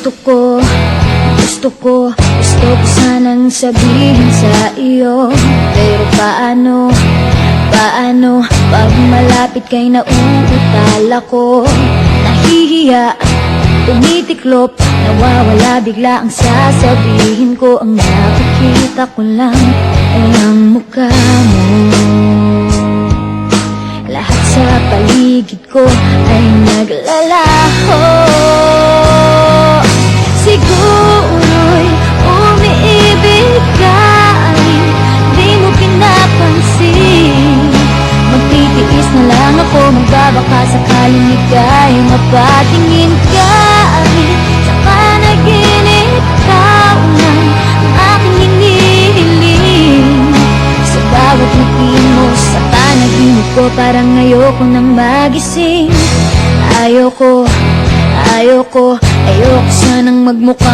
Gusto ko sanang sabihin sa iyo, pero paano pag malapit kay nauutal ako? Nahihiya, tumitiklop, nawawala bigla ang sasabihin ko. Ang nakikita ko lang ay ang mukha mo. Lahat sa paligid ko ay naglalaho. Siguro'y umiibig ka, di mo pinapansin. Magtitiis na lang ako, magbabaka sakaling ika'y mapatingin ka. Sa panaginip ikaw lang ang aking hinihiling. Sa bawat ngiti mo sa panaginip ko, parang ayoko nang magising. Ayoko sanang magmukha